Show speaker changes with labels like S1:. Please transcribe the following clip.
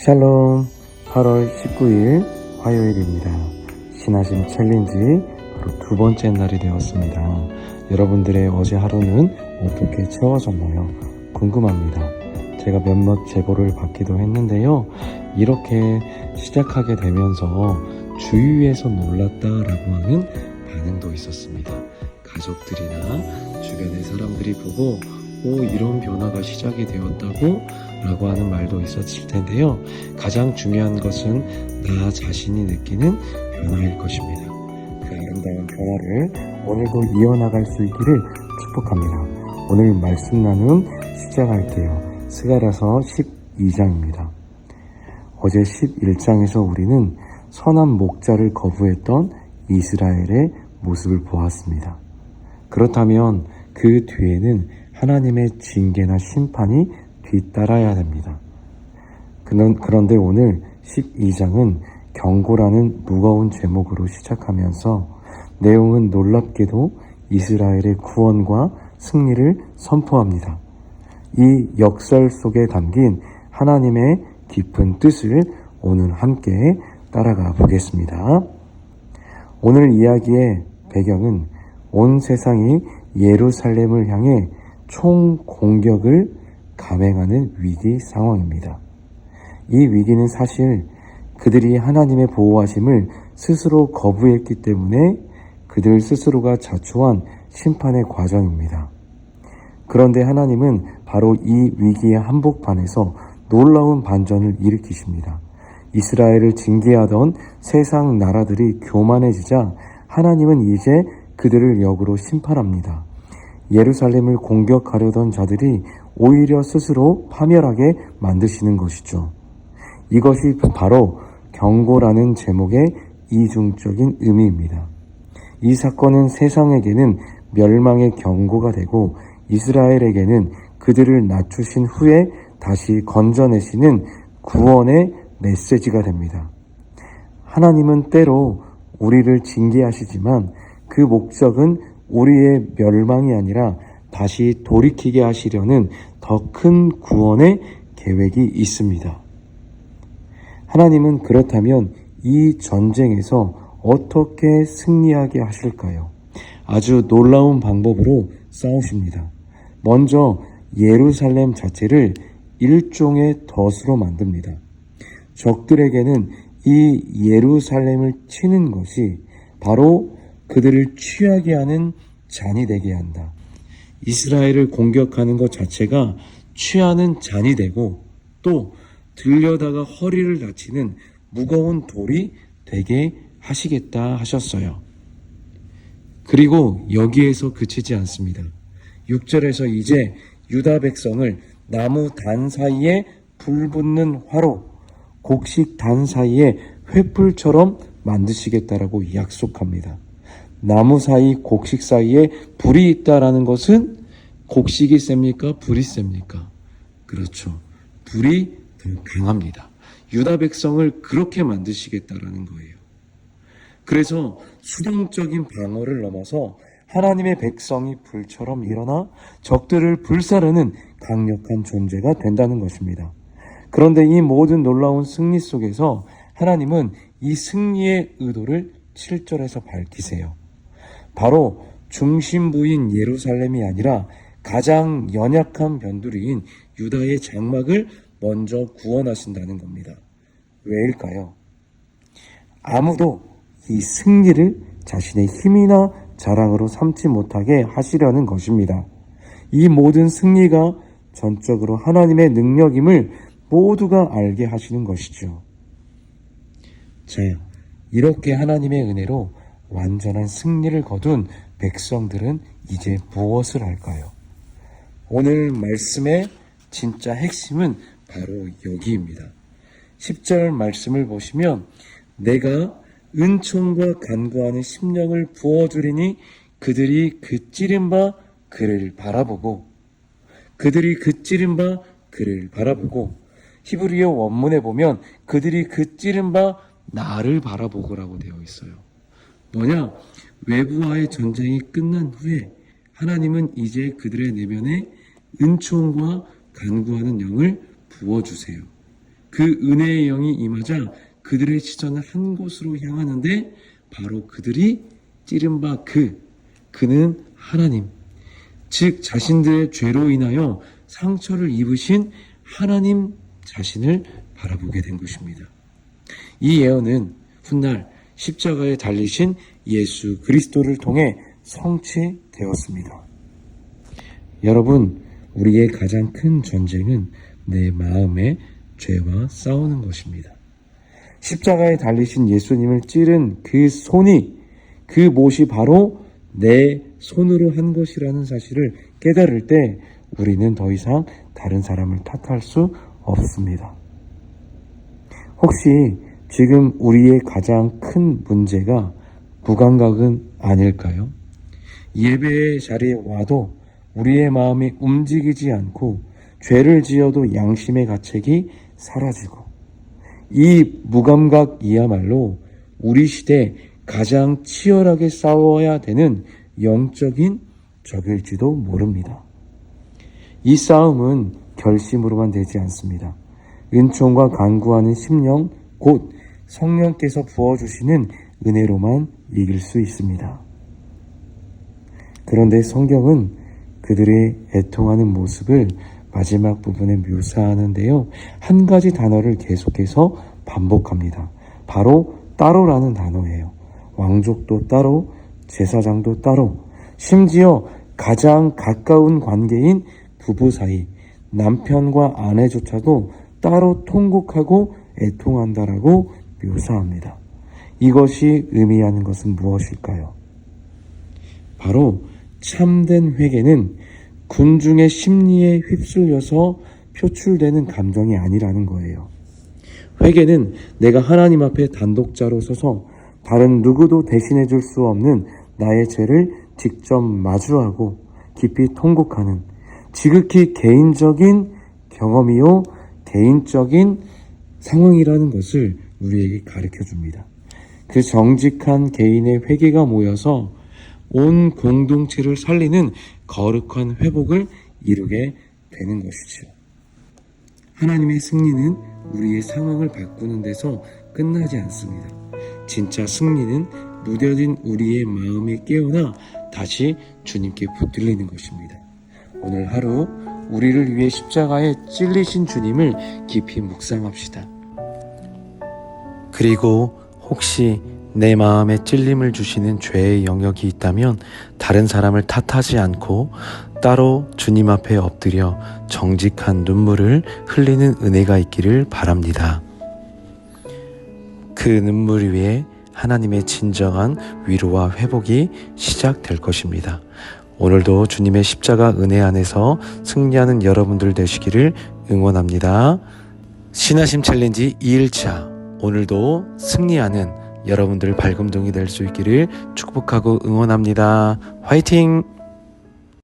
S1: 샬롬. 8월 19일 화요일입니다. 신하심 챌린지 바로 두 번째 날이 되었습니다. 여러분들의 어제 하루는 어떻게 채워졌나요? 궁금합니다. 제가 몇몇 제보를 받기도 했는데요. 이렇게 시작하게 되면서 주위에서 놀랐다라고 하는 반응도 있었습니다. 가족들이나 주변의 사람들이 보고 이런 변화가 시작이 되었다고 라고 하는 말도 있었을 텐데요. 가장 중요한 것은 나 자신이 느끼는 변화일 것입니다. 그 아름다운 변화를 오늘도 이어나갈 수 있기를 축복합니다. 오늘 말씀 나눔 시작할게요. 스가랴서 12장입니다. 어제 11장에서 우리는 선한 목자를 거부했던 이스라엘의 모습을 보았습니다. 그렇다면 그 뒤에는 하나님의 징계나 심판이 뒤따라야 됩니다. 그런데 오늘 12장은 경고라는 무거운 제목으로 시작하면서 내용은 놀랍게도 이스라엘의 구원과 승리를 선포합니다. 이 역설 속에 담긴 하나님의 깊은 뜻을 오늘 함께 따라가 보겠습니다. 오늘 이야기의 배경은 온 세상이 예루살렘을 향해 총공격을 감행하는 위기 상황입니다. 이 위기는 사실 그들이 하나님의 보호하심을 스스로 거부했기 때문에 그들 스스로가 자초한 심판의 과정입니다. 그런데 하나님은 바로 이 위기의 한복판에서 놀라운 반전을 일으키십니다. 이스라엘을 징계하던 세상 나라들이 교만해지자 하나님은 이제 그들을 역으로 심판합니다. 예루살렘을 공격하려던 자들이 오히려 스스로 파멸하게 만드시는 것이죠. 이것이 바로 경고라는 제목의 이중적인 의미입니다. 이 사건은 세상에게는 멸망의 경고가 되고 이스라엘에게는 그들을 낮추신 후에 다시 건져내시는 구원의 메시지가 됩니다. 하나님은 때로 우리를 징계하시지만 그 목적은 우리의 멸망이 아니라 다시 돌이키게 하시려는 더 큰 구원의 계획이 있습니다. 하나님은 그렇다면 이 전쟁에서 어떻게 승리하게 하실까요? 아주 놀라운 방법으로 싸우십니다. 먼저 예루살렘 자체를 일종의 덫으로 만듭니다. 적들에게는 이 예루살렘을 치는 것이 바로 그들을 취하게 하는 잔이 되게 한다. 이스라엘을 공격하는 것 자체가 취하는 잔이 되고 또 들려다가 허리를 다치는 무거운 돌이 되게 하시겠다 하셨어요. 그리고 여기에서 그치지 않습니다. 6절에서 이제 유다 백성을 나무 단 사이에 불 붙는 화로, 곡식 단 사이에 횃불처럼 만드시겠다라고 약속합니다. 나무 사이, 곡식 사이에 불이 있다라는 것은 곡식이 셉니까? 불이 셉니까? 그렇죠. 불이 더 강합니다. 유다 백성을 그렇게 만드시겠다라는 거예요. 그래서 수동적인 방어를 넘어서 하나님의 백성이 불처럼 일어나 적들을 불사르는 강력한 존재가 된다는 것입니다. 그런데 이 모든 놀라운 승리 속에서 하나님은 이 승리의 의도를 7절에서 밝히세요. 바로 중심부인 예루살렘이 아니라 가장 연약한 변두리인 유다의 장막을 먼저 구원하신다는 겁니다. 왜일까요? 아무도 이 승리를 자신의 힘이나 자랑으로 삼지 못하게 하시려는 것입니다. 이 모든 승리가 전적으로 하나님의 능력임을 모두가 알게 하시는 것이죠. 자, 이렇게 하나님의 은혜로 완전한 승리를 거둔 백성들은 이제 무엇을 할까요? 오늘 말씀의 진짜 핵심은 바로 여기입니다. 10절 말씀을 보시면 내가 은총과 간구하는 심령을 부어주리니 그들이 그 찌른 바 그를 바라보고 히브리어 원문에 보면 그들이 그 찌른 바 나를 바라보고라고 되어 있어요. 뭐냐? 외부와의 전쟁이 끝난 후에 하나님은 이제 그들의 내면에 은총과 간구하는 영을 부어주세요. 그 은혜의 영이 임하자 그들의 시선은 한 곳으로 향하는데 바로 그들이 찌른 바 그는 하나님, 즉 자신들의 죄로 인하여 상처를 입으신 하나님 자신을 바라보게 된 것입니다. 이 예언은 훗날 십자가에 달리신 예수 그리스도를 통해 성취되었습니다. 여러분, 우리의 가장 큰 전쟁은 내 마음의 죄와 싸우는 것입니다. 십자가에 달리신 예수님을 찌른 그 못이 바로 내 손으로 한 것이라는 사실을 깨달을 때 우리는 더 이상 다른 사람을 탓할 수 없습니다. 혹시 지금 우리의 가장 큰 문제가 무감각은 아닐까요? 예배의 자리에 와도 우리의 마음이 움직이지 않고 죄를 지어도 양심의 가책이 사라지고 이 무감각이야말로 우리 시대 가장 치열하게 싸워야 되는 영적인 적일지도 모릅니다. 이 싸움은 결심으로만 되지 않습니다. 은총과 간구하는 심령, 곧 성령께서 부어주시는 은혜로만 이길 수 있습니다. 그런데 성경은 그들의 애통하는 모습을 마지막 부분에 묘사하는데요. 한 가지 단어를 계속해서 반복합니다. 바로 따로라는 단어예요. 왕족도 따로, 제사장도 따로, 심지어 가장 가까운 관계인 부부 사이, 남편과 아내조차도 따로 통곡하고 애통한다라고 묘사합니다. 이것이 의미하는 것은 무엇일까요? 바로 참된 회개는 군중의 심리에 휩쓸려서 표출되는 감정이 아니라는 거예요. 회개는 내가 하나님 앞에 단독자로 서서 다른 누구도 대신해 줄 수 없는 나의 죄를 직접 마주하고 깊이 통곡하는 지극히 개인적인 경험이요 개인적인 상황이라는 것을 우리에게 가르쳐 줍니다. 그 정직한 개인의 회개가 모여서 온 공동체를 살리는 거룩한 회복을 이루게 되는 것이죠. 하나님의 승리는 우리의 상황을 바꾸는 데서 끝나지 않습니다. 진짜 승리는 무뎌진 우리의 마음에 깨어나 다시 주님께 붙들리는 것입니다. 오늘 하루 우리를 위해 십자가에 찔리신 주님을 깊이 묵상합시다. 그리고 혹시 내 마음에 찔림을 주시는 죄의 영역이 있다면 다른 사람을 탓하지 않고 따로 주님 앞에 엎드려 정직한 눈물을 흘리는 은혜가 있기를 바랍니다. 그 눈물 위에 하나님의 진정한 위로와 회복이 시작될 것입니다. 오늘도 주님의 십자가 은혜 안에서 승리하는 여러분들 되시기를 응원합니다. 신하심 챌린지 2일차 오늘도 승리하는 여러분들 발금동이 될 수 있기를 축복하고 응원합니다. 화이팅!